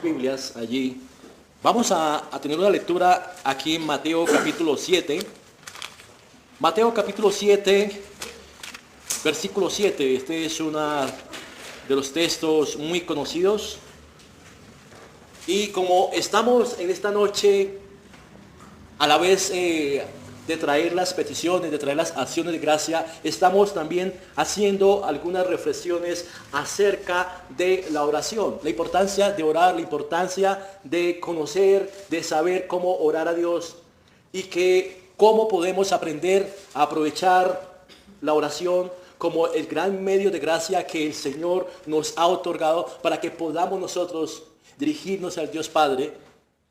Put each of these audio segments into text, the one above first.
Biblias allí. Vamos a tener una lectura aquí en Mateo capítulo 7. Mateo capítulo 7, versículo 7. Este es uno de los textos muy conocidos. Y como estamos en esta noche, a la vez de traer las peticiones, de traer las acciones de gracia, estamos también haciendo algunas reflexiones acerca de la oración, la importancia de orar, la importancia de conocer, de saber cómo orar a Dios y que cómo podemos aprender a aprovechar la oración como el gran medio de gracia que el Señor nos ha otorgado para que podamos nosotros dirigirnos al Dios Padre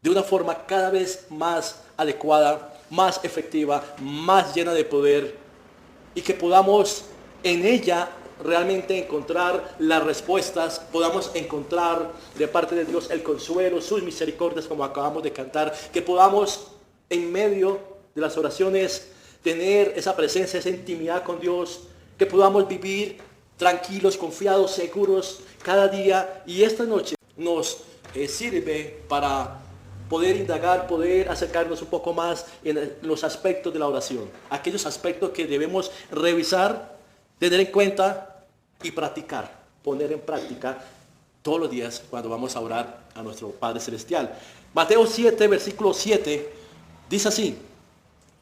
de una forma cada vez más adecuada, más efectiva, más llena de poder, y que podamos en ella realmente encontrar las respuestas, podamos encontrar de parte de Dios el consuelo, sus misericordias, como acabamos de cantar, que podamos en medio de las oraciones tener esa presencia, esa intimidad con Dios, que podamos vivir tranquilos, confiados, seguros cada día. Y esta noche nos sirve para poder indagar, poder acercarnos un poco más en los aspectos de la oración. Aquellos aspectos que debemos revisar, tener en cuenta y practicar, poner en práctica todos los días cuando vamos a orar a nuestro Padre Celestial. Mateo 7, versículo 7, dice así: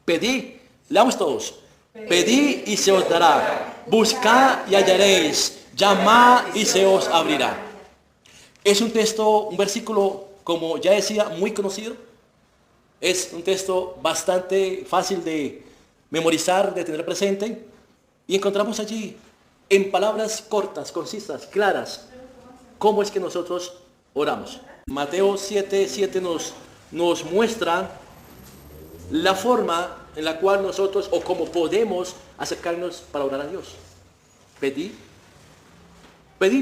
pedid, leamos todos, pedid y se os dará, buscad y hallaréis, llamad y se os abrirá. Es un texto, un versículo, como ya decía, muy conocido. Es un texto bastante fácil de memorizar, de tener presente. Y encontramos allí, en palabras cortas, concisas, claras, cómo es que nosotros oramos. Mateo 7:7 nos muestra la forma en la cual nosotros, o cómo podemos acercarnos para orar a Dios. Pedid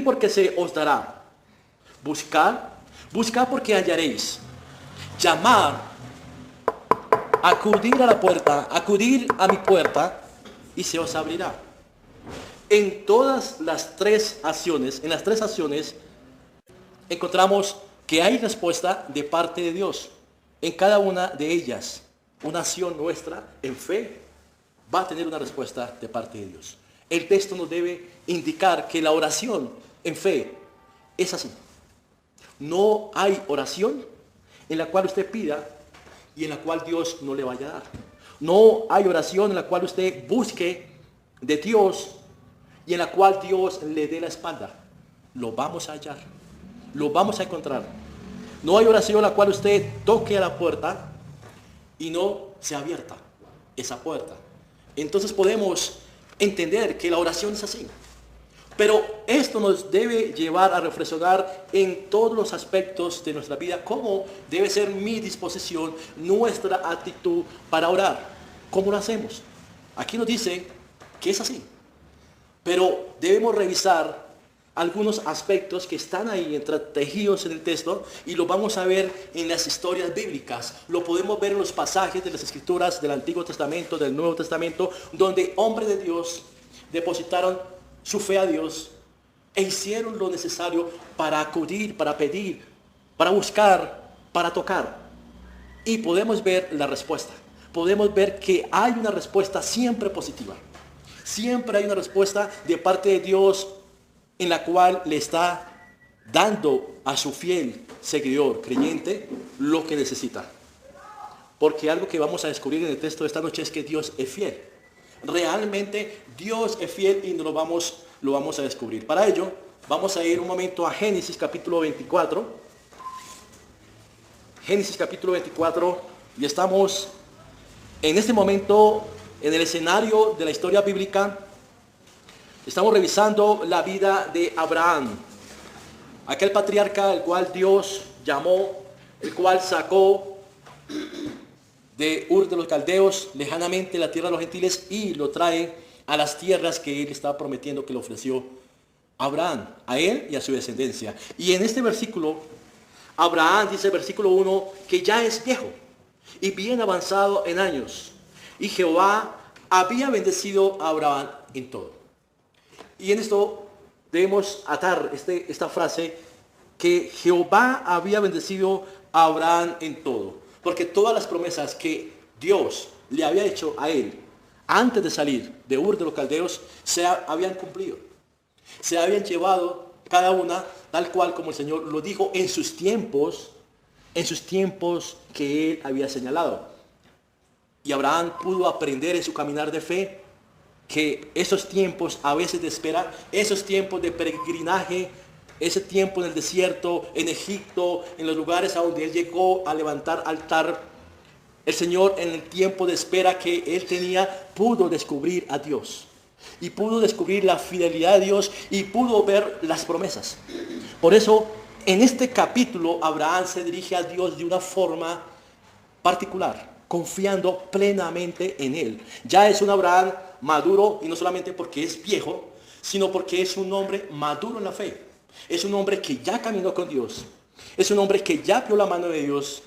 porque se os dará. Buscad porque hallaréis. Llamar, acudir a la puerta, acudir a mi puerta y se os abrirá. En todas las tres acciones, encontramos que hay respuesta de parte de Dios. En cada una de ellas, una acción nuestra en fe va a tener una respuesta de parte de Dios. El texto nos debe indicar que la oración en fe es así. No hay oración en la cual usted pida y en la cual Dios no le vaya a dar. No hay oración en la cual usted busque de Dios y en la cual Dios le dé la espalda. Lo vamos a hallar, lo vamos a encontrar. No hay oración en la cual usted toque a la puerta y no sea abierta esa puerta. Entonces podemos entender que la oración es así. Pero esto nos debe llevar a reflexionar en todos los aspectos de nuestra vida, cómo debe ser mi disposición, nuestra actitud para orar. ¿Cómo lo hacemos? Aquí nos dice que es así. Pero debemos revisar algunos aspectos que están ahí entretejidos en el texto y lo vamos a ver en las historias bíblicas. Lo podemos ver en los pasajes de las Escrituras del Antiguo Testamento, del Nuevo Testamento, donde hombres de Dios depositaron su fe a Dios e hicieron lo necesario para acudir, para pedir, para buscar, para tocar. Y podemos ver la respuesta. Podemos ver que hay una respuesta siempre positiva. Siempre hay una respuesta de parte de Dios en la cual le está dando a su fiel seguidor, creyente, lo que necesita. Porque algo que vamos a descubrir en el texto de esta noche es que Dios es fiel. Realmente Dios es fiel y lo vamos a descubrir. Para ello, vamos a ir un momento a Génesis capítulo 24. Génesis capítulo 24, y estamos en este momento en el escenario de la historia bíblica. Estamos revisando la vida de Abraham, aquel patriarca al cual Dios llamó, el cual sacó de Ur de los Caldeos, lejanamente la tierra de los gentiles, y lo trae a las tierras que él estaba prometiendo, que le ofreció a Abraham, a él y a su descendencia. Y en este versículo, Abraham dice, versículo 1, que ya es viejo y bien avanzado en años, y Jehová había bendecido a Abraham en todo. Y en esto debemos atar esta frase que Jehová había bendecido a Abraham en todo, porque todas las promesas que Dios le había hecho a él antes de salir de Ur de los Caldeos se habían cumplido. Se habían llevado cada una tal cual como el Señor lo dijo en sus tiempos que él había señalado. Y Abraham pudo aprender en su caminar de fe que esos tiempos a veces de espera, esos tiempos de peregrinaje, ese tiempo en el desierto, en Egipto, en los lugares a donde él llegó a levantar altar, el Señor en el tiempo de espera que él tenía pudo descubrir a Dios. Y pudo descubrir la fidelidad de Dios y pudo ver las promesas. Por eso, en este capítulo, Abraham se dirige a Dios de una forma particular, confiando plenamente en él. Ya es un Abraham maduro, y no solamente porque es viejo, sino porque es un hombre maduro en la fe. Es un hombre que ya caminó con Dios. Es un hombre que ya vio la mano de Dios.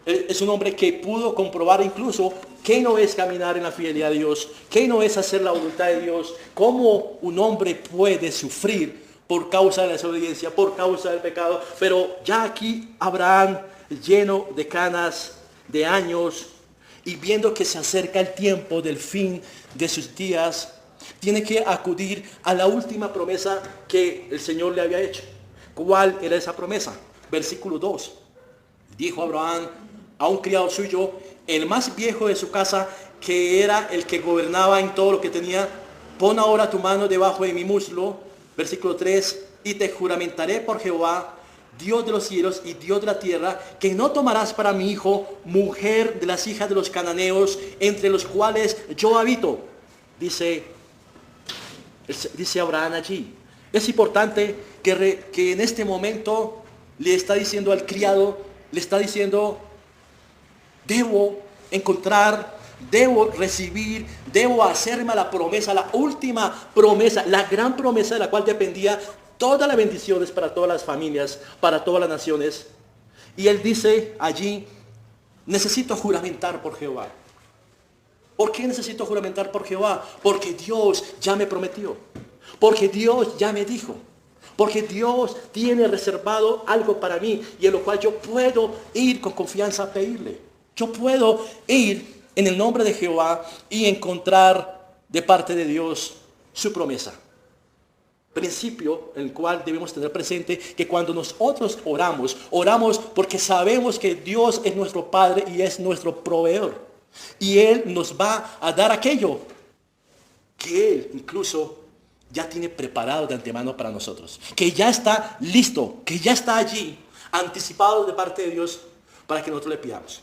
Es un hombre que pudo comprobar incluso qué no es caminar en la fidelidad de Dios, qué no es hacer la voluntad de Dios, cómo un hombre puede sufrir por causa de la desobediencia, por causa del pecado. Pero ya aquí Abraham, lleno de canas, de años, y viendo que se acerca el tiempo del fin de sus días, tiene que acudir a la última promesa que el Señor le había hecho. ¿Cuál era esa promesa? Versículo 2. Dijo Abraham a un criado suyo, el más viejo de su casa, que era el que gobernaba en todo lo que tenía: pon ahora tu mano debajo de mi muslo. Versículo 3. Y te juramentaré por Jehová, Dios de los cielos y Dios de la tierra, que no tomarás para mi hijo mujer de las hijas de los cananeos, entre los cuales yo habito. Dice Abraham allí. Es importante que en este momento le está diciendo al criado, le está diciendo: debo encontrar, debo recibir, debo hacerme la promesa, la última promesa, la gran promesa de la cual dependía todas las bendiciones para todas las familias, para todas las naciones. Y él dice allí: necesito juramentar por Jehová. ¿Por qué necesito juramentar por Jehová? Porque Dios ya me prometió. Porque Dios ya me dijo. Porque Dios tiene reservado algo para mí, y en lo cual yo puedo ir con confianza a pedirle. Yo puedo ir en el nombre de Jehová y encontrar de parte de Dios su promesa. Principio en el cual debemos tener presente que cuando nosotros oramos porque sabemos que Dios es nuestro Padre y es nuestro proveedor. Y Él nos va a dar aquello que Él incluso ya tiene preparado de antemano para nosotros. Que ya está listo, que ya está allí, anticipado de parte de Dios para que nosotros le pidamos.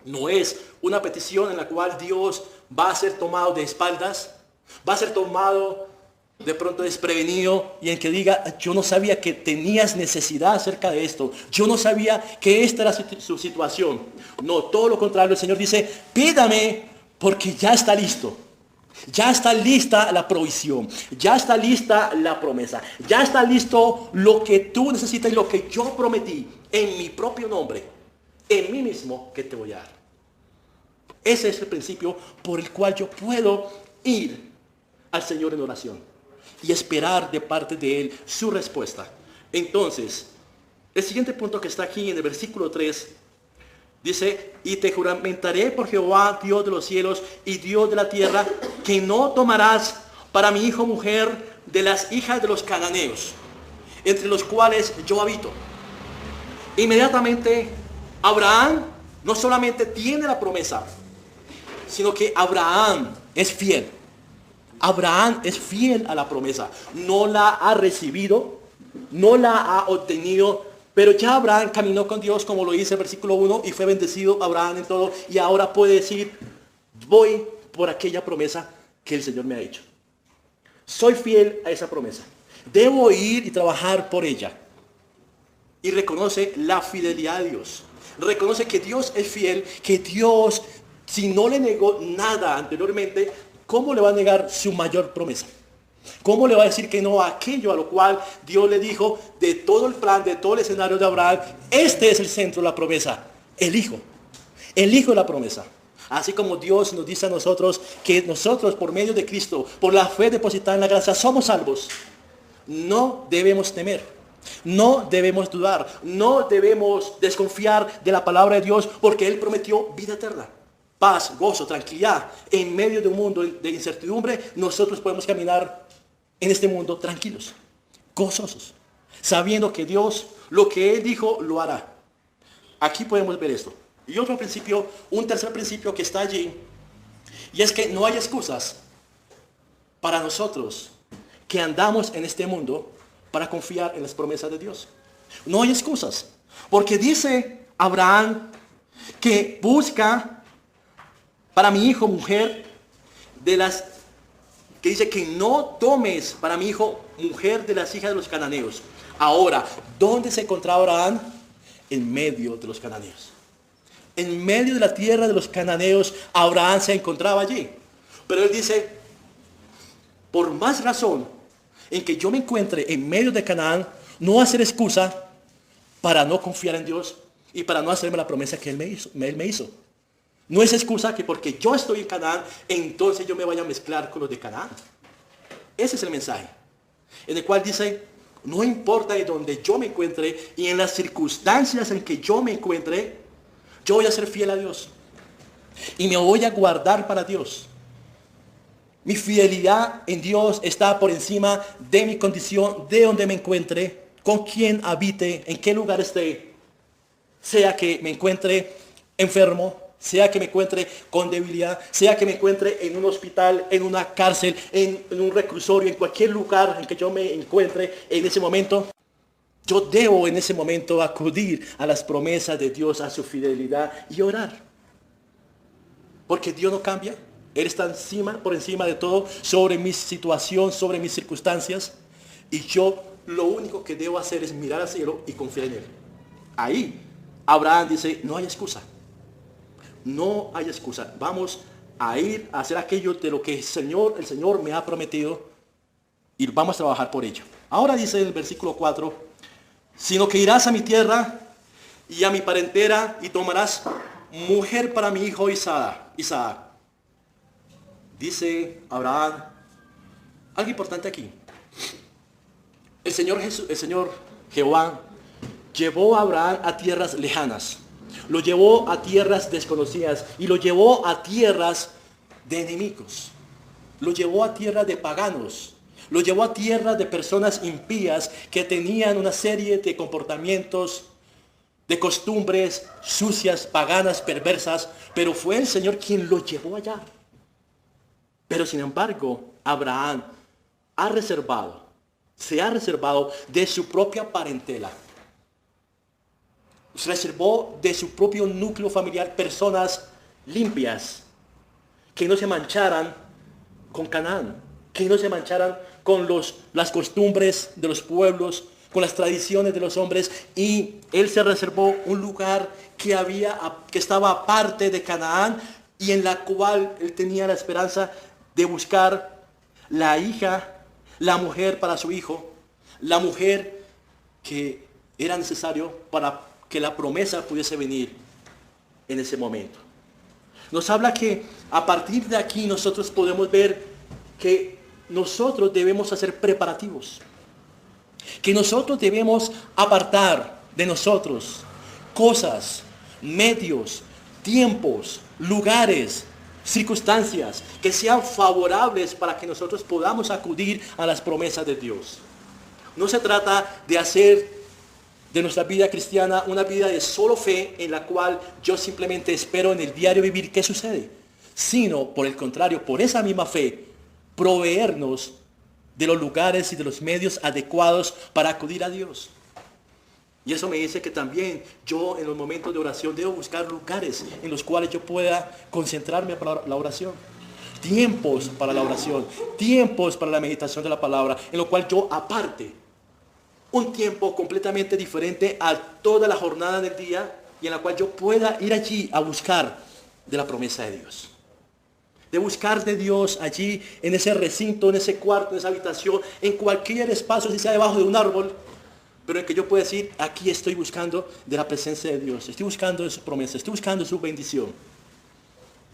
No es una petición en la cual Dios va a ser tomado de espaldas, va a ser tomado de pronto desprevenido, y en que diga: yo no sabía que tenías necesidad acerca de esto, yo no sabía que esta era su situación. No, todo lo contrario, el Señor dice: pídame porque ya está listo. Ya está lista la provisión, ya está lista la promesa, ya está listo lo que tú necesitas y lo que yo prometí en mi propio nombre, en mí mismo, que te voy a dar. Ese es el principio por el cual yo puedo ir al Señor en oración y esperar de parte de Él su respuesta. Entonces, el siguiente punto que está aquí en el versículo 3, dice: y te juramentaré por Jehová, Dios de los cielos y Dios de la tierra, que no tomarás para mi hijo mujer de las hijas de los cananeos, entre los cuales yo habito. Inmediatamente, Abraham no solamente tiene la promesa, sino que Abraham es fiel. Abraham es fiel a la promesa. No la ha recibido, no la ha obtenido, pero ya Abraham caminó con Dios, como lo dice el versículo 1, y fue bendecido Abraham en todo, y ahora puede decir: voy por aquella promesa que el Señor me ha hecho. Soy fiel a esa promesa. Debo ir y trabajar por ella. Y reconoce la fidelidad de Dios. Reconoce que Dios es fiel, que Dios, si no le negó nada anteriormente, ¿cómo le va a negar su mayor promesa? ¿Cómo le va a decir que no a aquello a lo cual Dios le dijo de todo el plan, de todo el escenario de Abraham? Este es el centro de la promesa, el Hijo de la promesa. Así como Dios nos dice a nosotros que nosotros por medio de Cristo, por la fe depositada en la gracia, somos salvos. No debemos temer. No debemos dudar, no debemos desconfiar de la palabra de Dios porque Él prometió vida eterna. Paz, gozo, tranquilidad. En medio de un mundo de incertidumbre, nosotros podemos caminar en este mundo tranquilos, gozosos, sabiendo que Dios, lo que Él dijo, lo hará. Aquí podemos ver esto. Y otro principio, un tercer principio que está allí, y es que no hay excusas para nosotros que andamos en este mundo para confiar en las promesas de Dios. No hay excusas. Porque dice Abraham que busca para mi hijo mujer que dice que no tomes para mi hijo mujer de las hijas de los cananeos. Ahora, ¿dónde se encontraba Abraham? En medio de los cananeos. En medio de la tierra de los cananeos, Abraham se encontraba allí. Pero él dice, por más razón en que yo me encuentre en medio de Canaán, no hacer excusa para no confiar en Dios y para no hacerme la promesa que Él me hizo. No es excusa que porque yo estoy en Canaán, entonces yo me vaya a mezclar con los de Canaán. Ese es el mensaje, en el cual dice, no importa de donde yo me encuentre y en las circunstancias en que yo me encuentre, yo voy a ser fiel a Dios y me voy a guardar para Dios. Mi fidelidad en Dios está por encima de mi condición, de donde me encuentre, con quién habite, en qué lugar esté. Sea que me encuentre enfermo, sea que me encuentre con debilidad, sea que me encuentre en un hospital, en una cárcel, en un reclusorio, en cualquier lugar en que yo me encuentre en ese momento. Yo debo en ese momento acudir a las promesas de Dios, a su fidelidad y orar. Porque Dios no cambia. Él está por encima de todo, sobre mi situación, sobre mis circunstancias. Y yo lo único que debo hacer es mirar al cielo y confiar en Él. Ahí Abraham dice, no hay excusa. No hay excusa. Vamos a ir a hacer aquello de lo que el Señor me ha prometido y vamos a trabajar por ello. Ahora dice en el versículo 4, sino que irás a mi tierra y a mi parentela y tomarás mujer para mi hijo Isaac. Dice Abraham, algo importante aquí. El Señor Jehová llevó a Abraham a tierras lejanas. Lo llevó a tierras desconocidas y lo llevó a tierras de enemigos. Lo llevó a tierras de paganos. Lo llevó a tierras de personas impías que tenían una serie de comportamientos, de costumbres sucias, paganas, perversas. Pero fue el Señor quien lo llevó allá. Pero sin embargo, Abraham se ha reservado de su propia parentela. Se reservó de su propio núcleo familiar personas limpias, que no se mancharan con Canaán, que no se mancharan con las costumbres de los pueblos, con las tradiciones de los hombres. Y él se reservó un lugar que estaba aparte de Canaán y en la cual él tenía la esperanza de buscar la mujer para su hijo, la mujer que era necesario para que la promesa pudiese venir en ese momento. Nos habla que a partir de aquí nosotros podemos ver que nosotros debemos hacer preparativos, que nosotros debemos apartar de nosotros cosas, medios, tiempos, lugares, circunstancias que sean favorables para que nosotros podamos acudir a las promesas de Dios. No se trata de hacer de nuestra vida cristiana una vida de solo fe en la cual yo simplemente espero en el diario vivir qué sucede, sino por el contrario, por esa misma fe, proveernos de los lugares y de los medios adecuados para acudir a Dios. Y eso me dice que también yo en los momentos de oración debo buscar lugares en los cuales yo pueda concentrarme para la oración. Tiempos para la oración, tiempos para la meditación de la palabra, en lo cual yo aparte un tiempo completamente diferente a toda la jornada del día y en la cual yo pueda ir allí a buscar de la promesa de Dios. De buscar de Dios allí en ese recinto, en ese cuarto, en esa habitación, en cualquier espacio, si sea debajo de un árbol, pero en que yo pueda decir, aquí estoy buscando de la presencia de Dios, estoy buscando de su promesa, estoy buscando su bendición.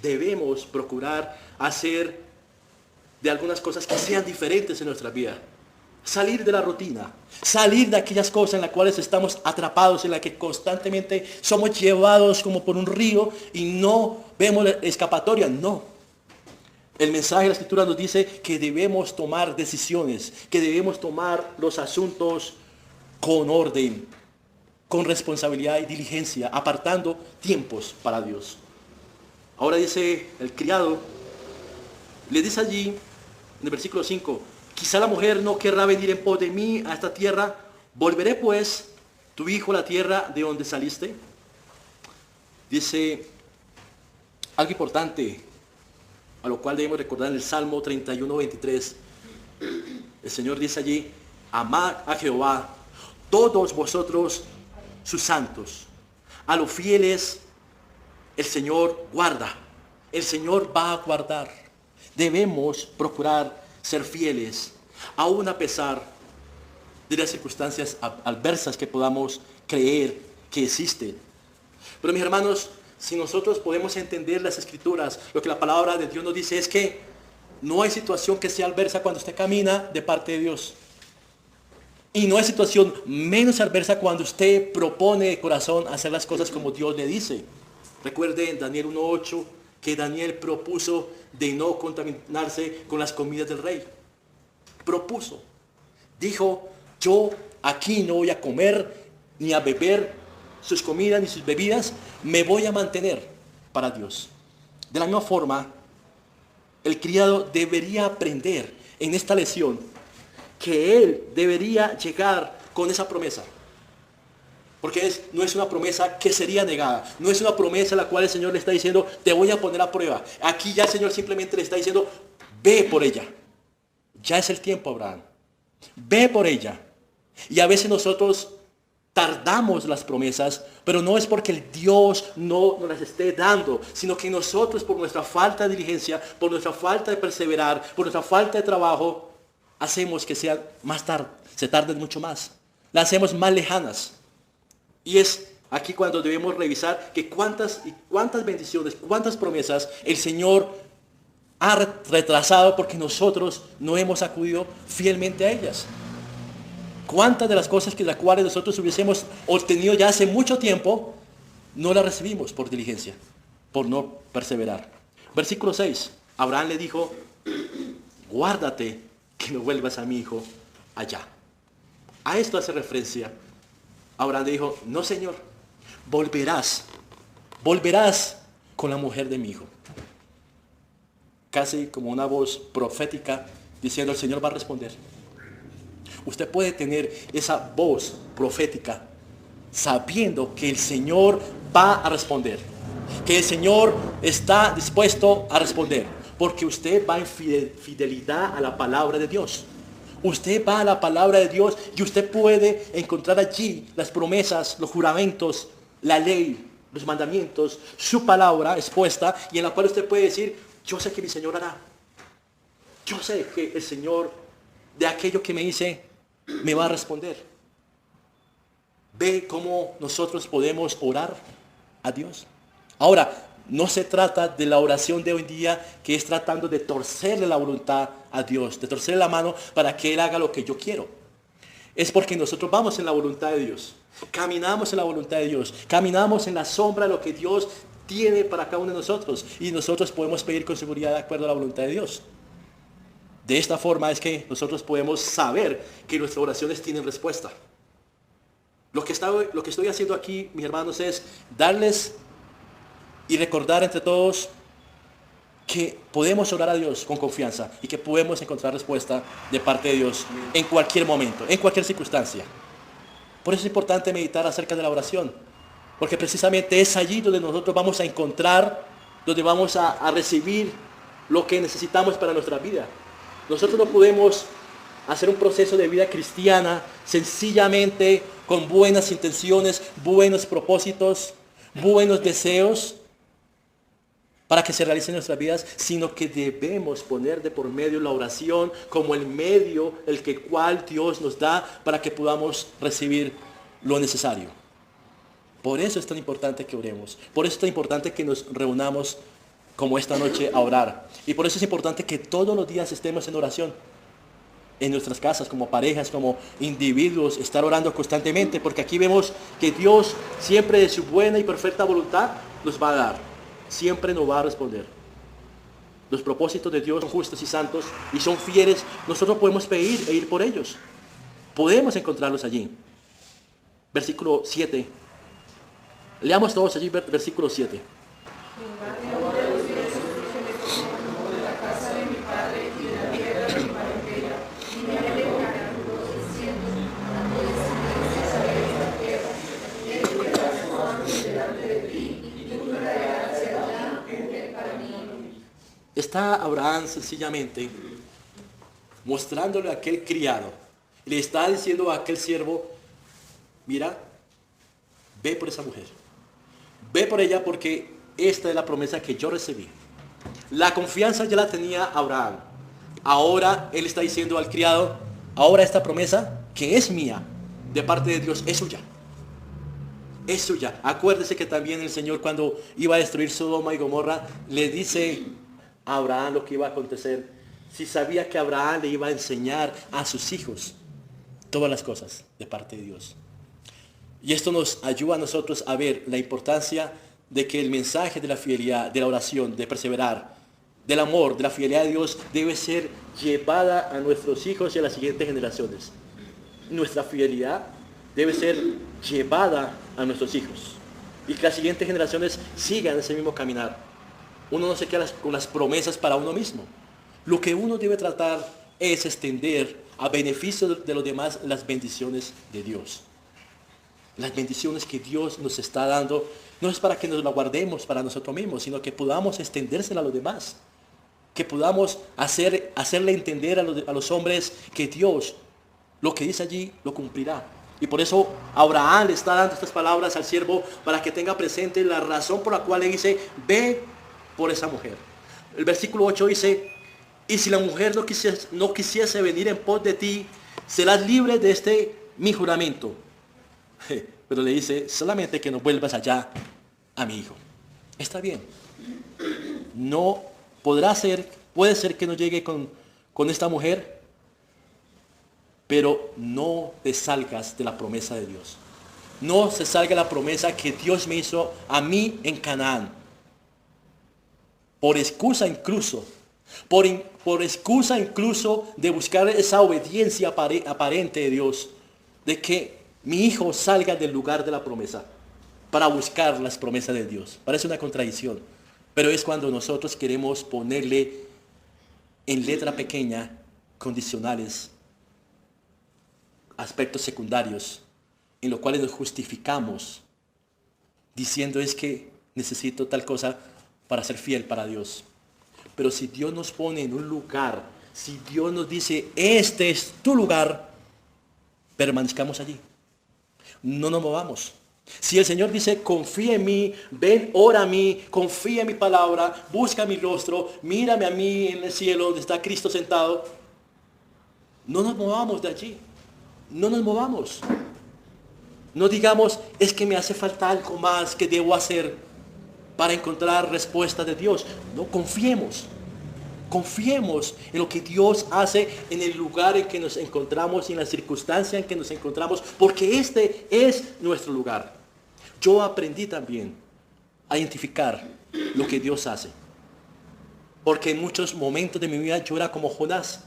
Debemos procurar hacer de algunas cosas que sean diferentes en nuestra vida. salir de la rutina, salir de aquellas cosas en las cuales estamos atrapados, en las que constantemente somos llevados como por un río y no vemos la escapatoria. No. El mensaje de la Escritura nos dice que debemos tomar decisiones, que debemos tomar los asuntos con orden, con responsabilidad y diligencia, apartando tiempos para Dios. Ahora dice el criado, le dice allí en el versículo 5, quizá la mujer no querrá venir en pos de mí a esta tierra, ¿volveré pues tu hijo a la tierra de donde saliste? Dice algo importante, a lo cual debemos recordar en el Salmo 31, 23. El Señor dice allí, amad a Jehová, todos vosotros sus santos. A los fieles el Señor guarda, el Señor va a guardar. Debemos procurar ser fieles, aún a pesar de las circunstancias adversas que podamos creer que existen. Pero mis hermanos, si nosotros podemos entender las Escrituras, lo que la palabra de Dios nos dice es que no hay situación que sea adversa cuando usted camina de parte de Dios. Y no hay situación menos adversa cuando usted propone de corazón hacer las cosas como Dios le dice. Recuerde en Daniel 1:8 que Daniel propuso de no contaminarse con las comidas del rey. Propuso. Dijo, yo aquí no voy a comer ni a beber sus comidas ni sus bebidas, me voy a mantener para Dios. De la misma forma, el criado debería aprender en esta lección que él debería llegar con esa promesa. Porque no es una promesa que sería negada. No es una promesa en la cual el Señor le está diciendo, te voy a poner a prueba. Aquí ya el Señor simplemente le está diciendo, ve por ella. Ya es el tiempo, Abraham. Ve por ella. Y a veces nosotros tardamos las promesas, pero no es porque el Dios no nos las esté dando, sino que nosotros por nuestra falta de diligencia, por nuestra falta de perseverar, por nuestra falta de trabajo, hacemos que sean más tarde, se tarden mucho más. Las hacemos más lejanas. Y es aquí cuando debemos revisar que cuántas bendiciones, cuántas promesas el Señor ha retrasado porque nosotros no hemos acudido fielmente a ellas. ¿Cuántas de las cosas que las cuales nosotros hubiésemos obtenido ya hace mucho tiempo, no las recibimos por diligencia, por no perseverar? Versículo 6. Abraham le dijo, guárdate que no vuelvas a mi hijo allá. A esto hace referencia. Abraham le dijo, no Señor, volverás con la mujer de mi hijo. Casi como una voz profética diciendo, el Señor va a responder. Usted puede tener esa voz profética sabiendo que el Señor va a responder, que el Señor está dispuesto a responder, porque usted va en fidelidad a la palabra de Dios. Usted va a la palabra de Dios y usted puede encontrar allí las promesas, los juramentos, la ley, los mandamientos, su palabra expuesta, y en la cual usted puede decir, yo sé que mi Señor hará. Yo sé que el Señor de aquello que me dice me va a responder. Ve cómo nosotros podemos orar a Dios. Ahora, no se trata de la oración de hoy en día que es tratando de torcerle la voluntad a Dios, de torcerle la mano para que Él haga lo que yo quiero. Es porque nosotros vamos en la voluntad de Dios. Caminamos en la voluntad de Dios. Caminamos en la sombra de lo que Dios tiene para cada uno de nosotros. Y nosotros podemos pedir con seguridad de acuerdo a la voluntad de Dios. De esta forma es que nosotros podemos saber que nuestras oraciones tienen respuesta. Lo que estoy haciendo aquí, mis hermanos, es darles y recordar entre todos que podemos orar a Dios con confianza y que podemos encontrar respuesta de parte de Dios en cualquier momento, en cualquier circunstancia. Por eso es importante meditar acerca de la oración, porque precisamente es allí donde nosotros vamos a encontrar, donde vamos a recibir lo que necesitamos para nuestra vida. Nosotros no podemos hacer un proceso de vida cristiana sencillamente con buenas intenciones, buenos propósitos, buenos deseos para que se realicen nuestras vidas, sino que debemos poner de por medio la oración como el medio el cual Dios nos da para que podamos recibir lo necesario. Por eso es tan importante que oremos, por eso es tan importante que nos reunamos como esta noche a orar. Y por eso es importante que todos los días estemos en oración. en nuestras casas, como parejas, como individuos, estar orando constantemente, porque aquí vemos que Dios siempre de su buena y perfecta voluntad nos va a dar, siempre nos va a responder. Los propósitos de Dios son justos y santos y son fieles. Nosotros podemos pedir e ir por ellos. Podemos encontrarlos allí. Versículo 7. Leamos todos allí versículo 7. Está Abraham sencillamente mostrándole a aquel criado. Le está diciendo a aquel siervo, mira, ve por esa mujer. Ve por ella porque esta es la promesa que yo recibí. La confianza ya la tenía Abraham. Ahora él está diciendo al criado, ahora esta promesa que es mía, de parte de Dios, es suya. Es suya. Acuérdese que también el Señor cuando iba a destruir Sodoma y Gomorra, le dice a Abraham lo que iba a acontecer. Si sabía que Abraham le iba a enseñar a sus hijos todas las cosas de parte de Dios. Y esto nos ayuda a nosotros a ver la importancia de que el mensaje de la fidelidad, de la oración, de perseverar, del amor, de la fidelidad de Dios debe ser llevada a nuestros hijos y a las siguientes generaciones. Nuestra fidelidad debe ser llevada a nuestros hijos y que las siguientes generaciones sigan ese mismo caminar. Uno no se queda con las promesas para uno mismo. Lo que uno debe tratar es extender a beneficio de los demás las bendiciones de Dios. Las bendiciones que Dios nos está dando no es para que nos las guardemos para nosotros mismos, sino que podamos extendérsela a los demás. Que podamos hacerle entender a los hombres que Dios, lo que dice allí, lo cumplirá. Y por eso Abraham le está dando estas palabras al siervo para que tenga presente la razón por la cual le dice, ve por esa mujer. El versículo 8 dice, y si la mujer no quisiese venir en pos de ti, serás libre de este mi juramento. Pero le dice, solamente que no vuelvas allá a mi hijo. Está bien. No puede ser que no llegue con esta mujer, pero no te salgas de la promesa de Dios. No se salga la promesa que Dios me hizo a mí en Canaán. Por excusa incluso de buscar esa obediencia aparente de Dios, de que mi hijo salga del lugar de la promesa para buscar las promesas de Dios. Parece una contradicción, pero es cuando nosotros queremos ponerle en letra pequeña condicionales, aspectos secundarios, en los cuales nos justificamos diciendo es que necesito tal cosa para ser fiel para Dios. Pero si Dios nos pone en un lugar, si Dios nos dice, este es tu lugar, permanezcamos allí. No nos movamos. Si el Señor dice, confía en mí, ven, ora a mí, confía en mi palabra, busca mi rostro, mírame a mí en el cielo donde está Cristo sentado, no nos movamos de allí. No nos movamos. No digamos, es que me hace falta algo más que debo hacer para encontrar respuesta de Dios. No, confiemos. Confiemos en lo que Dios hace en el lugar en que nos encontramos y en la circunstancia en que nos encontramos, porque este es nuestro lugar. Yo aprendí también a identificar lo que Dios hace. Porque en muchos momentos de mi vida yo era como Jonás,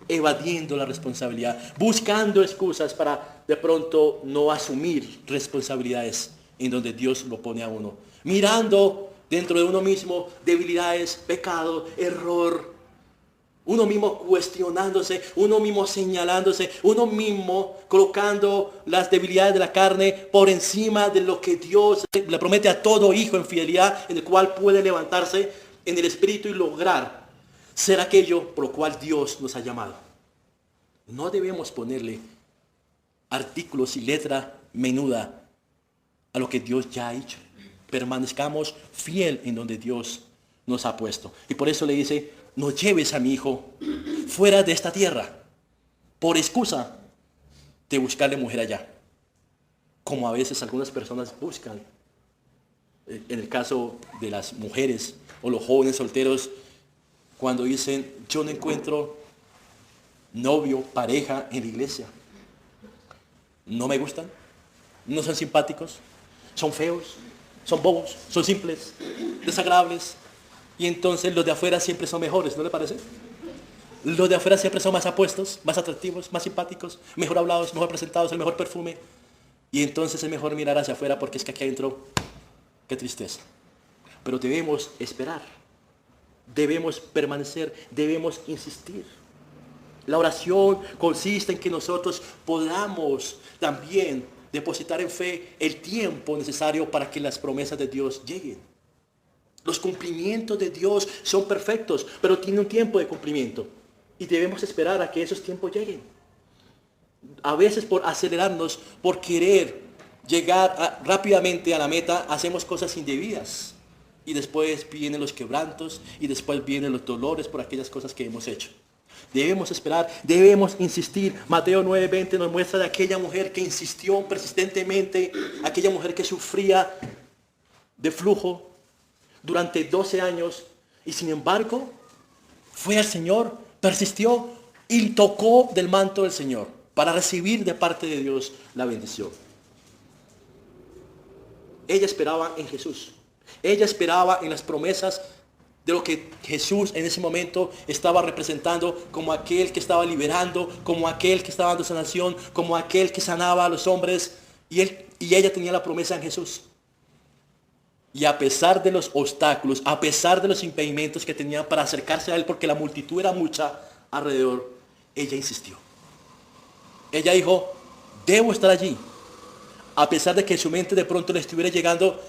evadiendo la responsabilidad, buscando excusas para de pronto no asumir responsabilidades en donde Dios lo pone a uno. Mirando dentro de uno mismo debilidades, pecado, error. Uno mismo cuestionándose, uno mismo señalándose, uno mismo colocando las debilidades de la carne por encima de lo que Dios le promete a todo hijo en fidelidad, en el cual puede levantarse en el Espíritu y lograr ser aquello por lo cual Dios nos ha llamado. No debemos ponerle artículos y letra menuda a lo que Dios ya ha hecho. Permanezcamos fiel en donde Dios nos ha puesto. Y por eso le dice, no lleves a mi hijo fuera de esta tierra por excusa de buscarle mujer allá. Como a veces algunas personas buscan. En el caso de las mujeres o los jóvenes solteros, cuando dicen, yo no encuentro novio, pareja en la iglesia. No me gustan, no son simpáticos, son feos, son bobos, son simples, desagradables. Y entonces los de afuera siempre son mejores, ¿no le parece? Los de afuera siempre son más apuestos, más atractivos, más simpáticos, mejor hablados, mejor presentados, el mejor perfume. Y entonces es mejor mirar hacia afuera porque es que aquí adentro, qué tristeza. Pero debemos esperar, debemos permanecer, debemos insistir. La oración consiste en que nosotros podamos también depositar en fe el tiempo necesario para que las promesas de Dios lleguen. Los cumplimientos de Dios son perfectos, pero tienen un tiempo de cumplimiento. Y debemos esperar a que esos tiempos lleguen. A veces por acelerarnos, por querer llegar rápidamente a la meta, hacemos cosas indebidas. Y después vienen los quebrantos y después vienen los dolores por aquellas cosas que hemos hecho. Debemos esperar, debemos insistir. Mateo 9:20 nos muestra de aquella mujer que insistió persistentemente, aquella mujer que sufría de flujo durante 12 años y sin embargo fue al Señor, persistió y tocó del manto del Señor para recibir de parte de Dios la bendición. Ella esperaba en Jesús. Ella esperaba en las promesas de lo que Jesús en ese momento estaba representando como aquel que estaba liberando, como aquel que estaba dando sanación, como aquel que sanaba a los hombres. Y ella tenía la promesa en Jesús. Y a pesar de los obstáculos, a pesar de los impedimentos que tenía para acercarse a él, porque la multitud era mucha alrededor, ella insistió. Ella dijo, debo estar allí. A pesar de que en su mente de pronto le estuviera llegando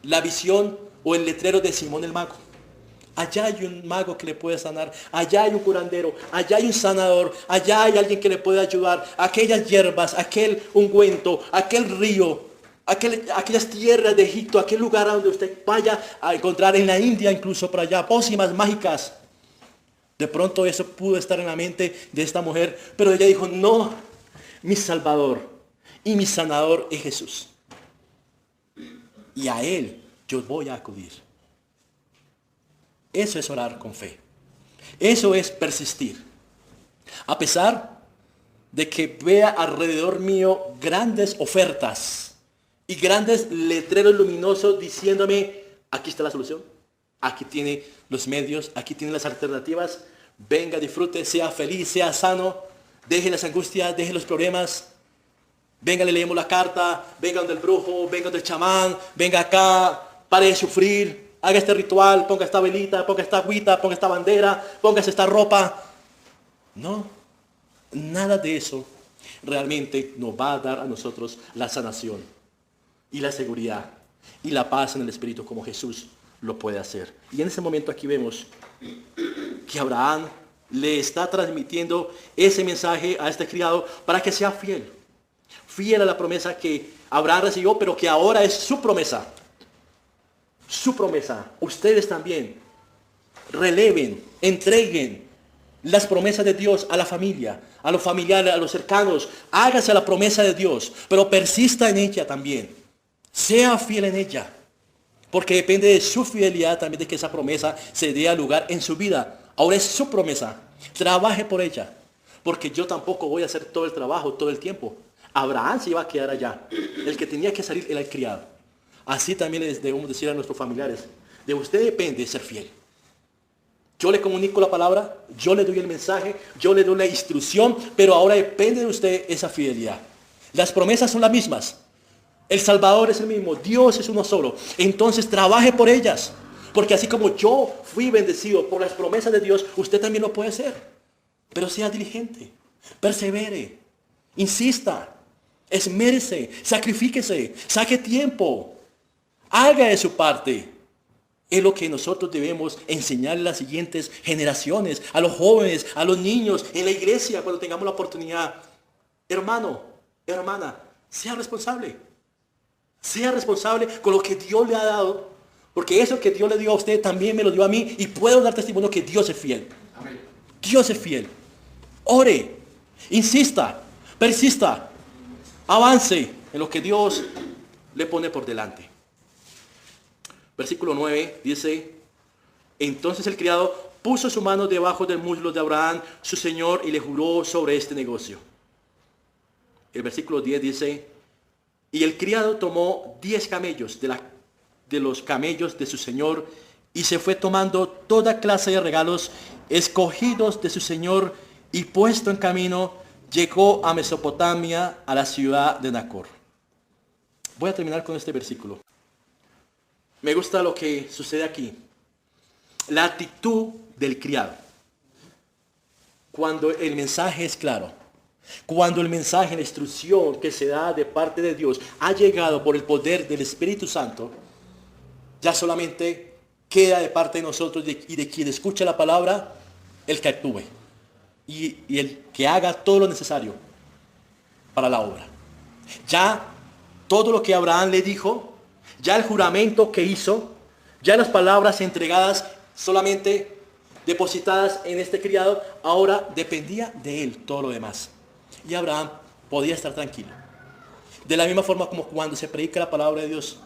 la visión o el letrero de Simón el mago. Allá hay un mago que le puede sanar, allá hay un curandero, allá hay un sanador, allá hay alguien que le puede ayudar. Aquellas hierbas, aquel ungüento, aquel río, aquellas tierras de Egipto, aquel lugar a donde usted vaya a encontrar en la India, incluso por allá, pócimas mágicas. De pronto eso pudo estar en la mente de esta mujer, pero ella dijo, no, mi Salvador y mi sanador es Jesús. Y a Él yo voy a acudir. Eso es orar con fe. Eso es persistir. A pesar de que vea alrededor mío grandes ofertas y grandes letreros luminosos diciéndome, aquí está la solución, aquí tiene los medios, aquí tiene las alternativas, venga, disfrute, sea feliz, sea sano, deje las angustias, deje los problemas. Venga, le leemos la carta, venga donde el brujo, venga donde el chamán, venga acá, pare de sufrir, haga este ritual, ponga esta velita, ponga esta agüita, ponga esta bandera, póngase esta ropa. No, nada de eso realmente nos va a dar a nosotros la sanación y la seguridad y la paz en el Espíritu como Jesús lo puede hacer. Y en ese momento aquí vemos que Abraham le está transmitiendo ese mensaje a este criado para que sea fiel. Fiel a la promesa que Abraham recibió, pero que ahora es su promesa. Su promesa. Ustedes también releven, entreguen las promesas de Dios a la familia, a los familiares, a los cercanos. Hágase la promesa de Dios, pero persista en ella también. Sea fiel en ella. Porque depende de su fidelidad también de que esa promesa se dé a lugar en su vida. Ahora es su promesa. Trabaje por ella. Porque yo tampoco voy a hacer todo el trabajo todo el tiempo. Abraham se iba a quedar allá. El que tenía que salir era el criado. Así también les debemos decir a nuestros familiares. De usted depende ser fiel. Yo le comunico la palabra, yo le doy el mensaje, yo le doy la instrucción, pero ahora depende de usted esa fidelidad. Las promesas son las mismas. El Salvador es el mismo, Dios es uno solo. Entonces trabaje por ellas. Porque así como yo fui bendecido por las promesas de Dios, usted también lo puede hacer. Pero sea diligente, persevere, insista. Esmérese, sacrifíquese, saque tiempo, haga de su parte. Es lo que nosotros debemos enseñar a las siguientes generaciones, a los jóvenes, a los niños, en la iglesia, cuando tengamos la oportunidad. Hermano, hermana, sea responsable. Sea responsable con lo que Dios le ha dado, porque eso que Dios le dio a usted también me lo dio a mí y puedo dar testimonio que Dios es fiel. Amén. Dios es fiel. Ore, insista, persista. Avance en lo que Dios le pone por delante. Versículo 9 dice, entonces el criado puso su mano debajo del muslo de Abraham, su señor, y le juró sobre este negocio. El versículo 10 dice, y el criado tomó 10 camellos de los camellos de su señor, y se fue tomando toda clase de regalos escogidos de su señor, y puesto en camino, llegó a Mesopotamia, a la ciudad de Nacor. Voy a terminar con este versículo. Me gusta lo que sucede aquí. La actitud del criado. Cuando el mensaje es claro, cuando el mensaje, la instrucción que se da de parte de Dios ha llegado por el poder del Espíritu Santo, ya solamente queda de parte de nosotros y de quien escucha la palabra, el que actúe y el que haga todo lo necesario para la obra. Ya todo lo que Abraham le dijo, ya el juramento que hizo, ya las palabras entregadas solamente depositadas en este criado, ahora dependía de él todo lo demás. Y Abraham podía estar tranquilo. De la misma forma como cuando se predica la palabra de Dios.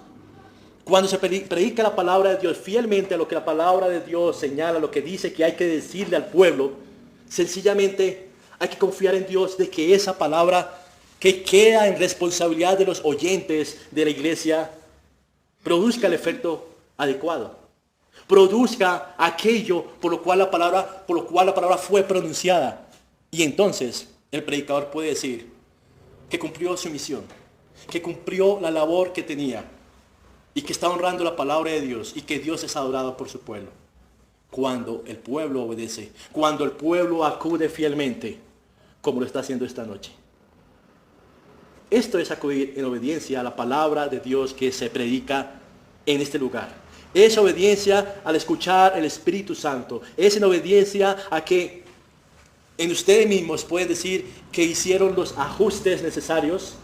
Cuando se predica la palabra de Dios fielmente a lo que la palabra de Dios señala, lo que dice que hay que decirle al pueblo, sencillamente hay que confiar en Dios de que esa palabra que queda en responsabilidad de los oyentes de la iglesia produzca el efecto adecuado. Produzca aquello por lo cual la palabra fue pronunciada. Y entonces el predicador puede decir que cumplió su misión, que cumplió la labor que tenía y que está honrando la palabra de Dios y que Dios es adorado por su pueblo. Cuando el pueblo obedece, cuando el pueblo acude fielmente, como lo está haciendo esta noche. Esto es acudir en obediencia a la palabra de Dios que se predica en este lugar. Es obediencia al escuchar el Espíritu Santo. Es en obediencia a que en ustedes mismos pueden decir que hicieron los ajustes necesarios,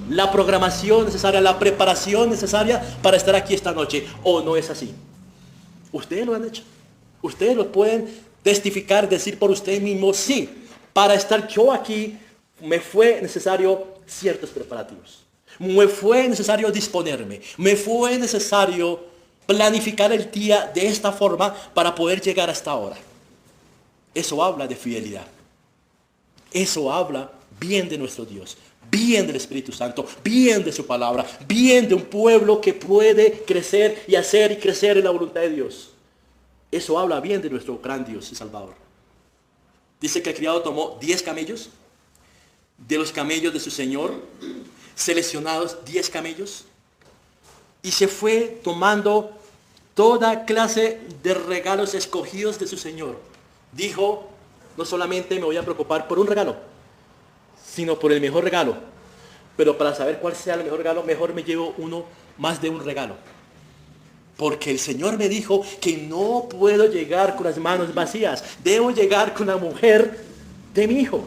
la programación necesaria, la preparación necesaria para estar aquí esta noche. ¿O no es así? Ustedes lo han hecho. Ustedes lo pueden testificar, decir por ustedes mismos, sí, para estar yo aquí me fue necesario ciertos preparativos. Me fue necesario disponerme. Me fue necesario planificar el día de esta forma para poder llegar hasta ahora. Eso habla de fidelidad. Eso habla bien de nuestro Dios, bien del Espíritu Santo, bien de su palabra, bien de un pueblo que puede crecer y hacer y crecer en la voluntad de Dios. Eso habla bien de nuestro gran Dios y Salvador. Dice que el criado tomó 10 camellos, de los camellos de su señor, seleccionados 10 camellos, y se fue tomando toda clase de regalos escogidos de su señor. Dijo, no solamente me voy a preocupar por un regalo, sino por el mejor regalo. Pero para saber cuál sea el mejor regalo, mejor me llevo más de un regalo. Porque el Señor me dijo que no puedo llegar con las manos vacías. Debo llegar con la mujer de mi hijo.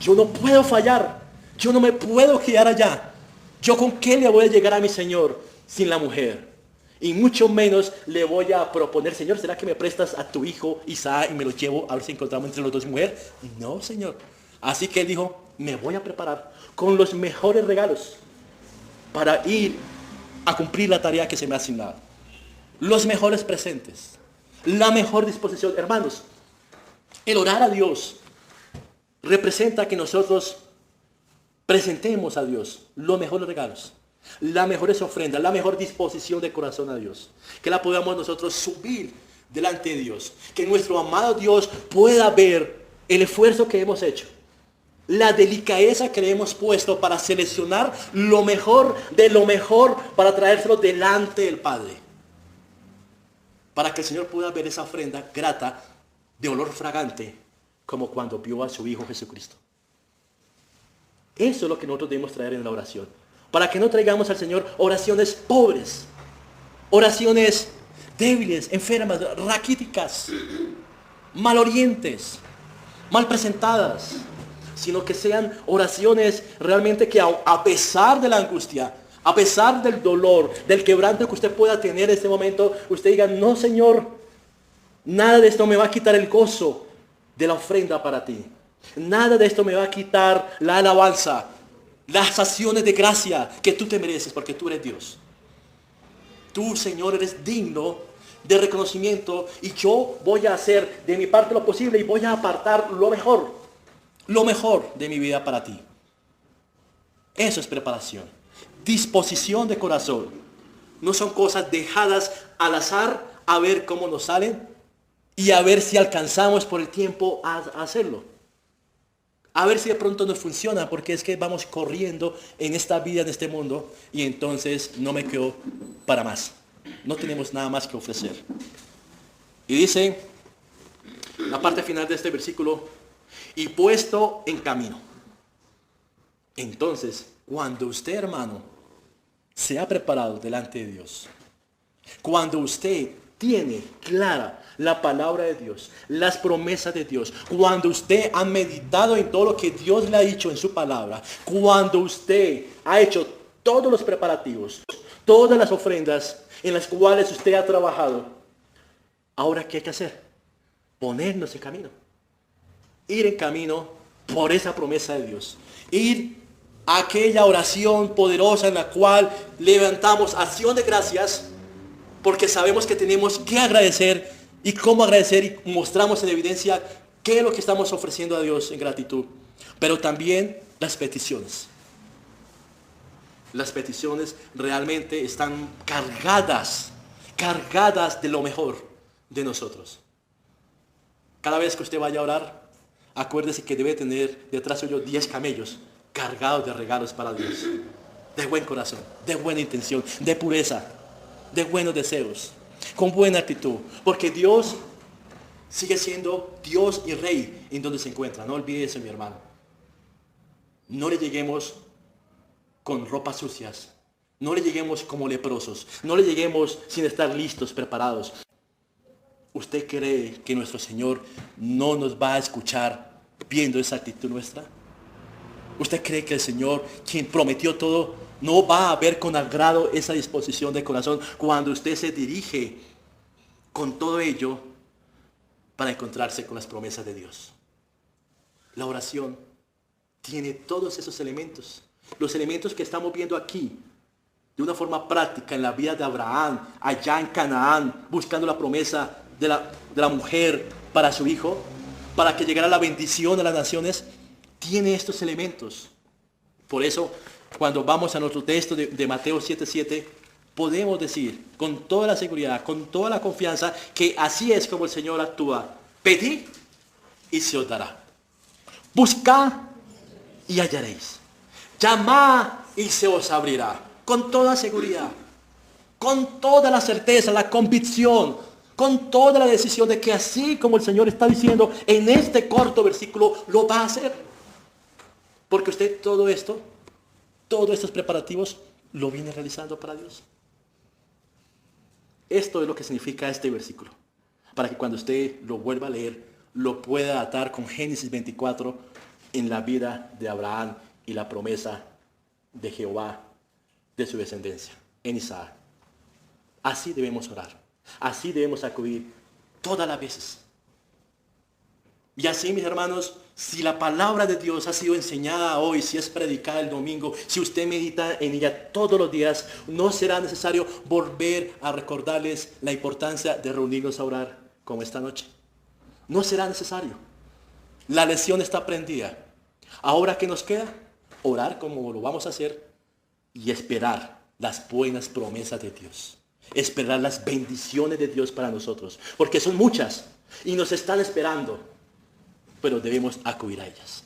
Yo no puedo fallar. Yo no me puedo quedar allá. ¿Yo con qué le voy a llegar a mi Señor sin la mujer? Y mucho menos le voy a proponer, Señor, ¿será que me prestas a tu hijo Isaac y me lo llevo a ver si encontramos entre los dos mujer? No, Señor. Así que él dijo, me voy a preparar con los mejores regalos para ir a cumplir la tarea que se me ha asignado. Los mejores presentes, la mejor disposición. Hermanos, el orar a Dios representa que nosotros presentemos a Dios los mejores regalos, las mejores ofrendas, la mejor disposición de corazón a Dios. Que la podamos nosotros subir delante de Dios. Que nuestro amado Dios pueda ver el esfuerzo que hemos hecho, la delicadeza que le hemos puesto para seleccionar lo mejor de lo mejor para traérselo delante del Padre. Para que el Señor pueda ver esa ofrenda grata de olor fragante como cuando vio a su Hijo Jesucristo. Eso es lo que nosotros debemos traer en la oración. Para que no traigamos al Señor oraciones pobres, oraciones débiles, enfermas, raquíticas, malorientes, mal presentadas, sino que sean oraciones realmente que a pesar de la angustia, a pesar del dolor, del quebranto que usted pueda tener en este momento, usted diga, no, Señor, nada de esto me va a quitar el gozo de la ofrenda para ti. Nada de esto me va a quitar la alabanza, las acciones de gracia que tú te mereces porque tú eres Dios. Tú, Señor, eres digno de reconocimiento, y yo voy a hacer de mi parte lo posible y voy a apartar lo mejor de mi vida para ti. Eso es preparación. Disposición de corazón. No son cosas dejadas al azar a ver cómo nos salen y a ver si alcanzamos por el tiempo a hacerlo. A ver si de pronto nos funciona, porque es que vamos corriendo en esta vida, en este mundo, y entonces no me quedo para más. No tenemos nada más que ofrecer. Y dice la parte final de este versículo, y puesto en camino. Entonces, cuando usted, hermano, se ha preparado delante de Dios, cuando usted tiene clara la palabra de Dios, las promesas de Dios, cuando usted ha meditado en todo lo que Dios le ha dicho en su palabra, cuando usted ha hecho todos los preparativos, todas las ofrendas en las cuales usted ha trabajado, ahora ¿qué hay que hacer? Ponernos en camino. Ir en camino por esa promesa de Dios. Ir a aquella oración poderosa en la cual levantamos acción de gracias, porque sabemos que tenemos que agradecer y cómo agradecer, y mostramos en evidencia qué es lo que estamos ofreciendo a Dios en gratitud. Pero también las peticiones. Las peticiones realmente están cargadas de lo mejor de nosotros. Cada vez que usted vaya a orar, acuérdese que debe tener detrás suyo 10 camellos cargados de regalos para Dios. De buen corazón, de buena intención, de pureza, de buenos deseos, con buena actitud. Porque Dios sigue siendo Dios y Rey en donde se encuentra. No olvide eso, mi hermano. No le lleguemos con ropas sucias. No le lleguemos como leprosos. No le lleguemos sin estar listos, preparados. ¿Usted cree que nuestro Señor no nos va a escuchar viendo esa actitud nuestra? ¿Usted cree que el Señor, quien prometió todo, no va a ver con agrado esa disposición de corazón cuando usted se dirige con todo ello para encontrarse con las promesas de Dios? La oración tiene todos esos elementos. Los elementos que estamos viendo aquí, de una forma práctica en la vida de Abraham, allá en Canaán, buscando la promesa de la mujer para su hijo, para que llegara la bendición a las naciones, tiene estos elementos. Por eso, cuando vamos a nuestro texto de Mateo 7:7, podemos decir con toda la seguridad, con toda la confianza, que así es como el Señor actúa. Pedid y se os dará. Buscad y hallaréis. Llamad y se os abrirá. Con toda seguridad, con toda la certeza, la convicción, con toda la decisión de que así como el Señor está diciendo en este corto versículo, lo va a hacer. Porque usted todo esto, todos estos preparativos, lo viene realizando para Dios. Esto es lo que significa este versículo. Para que cuando usted lo vuelva a leer, lo pueda atar con Génesis 24 en la vida de Abraham y la promesa de Jehová de su descendencia, en Isaac. Así debemos orar. Así debemos acudir todas las veces. Y así, mis hermanos, si la palabra de Dios ha sido enseñada hoy, si es predicada el domingo, si usted medita en ella todos los días, no será necesario volver a recordarles la importancia de reunirnos a orar como esta noche. No será necesario. La lección está aprendida. Ahora, ¿qué nos queda? Orar como lo vamos a hacer y esperar las buenas promesas de Dios. Esperar las bendiciones de Dios para nosotros. Porque son muchas y nos están esperando. Pero debemos acudir a ellas.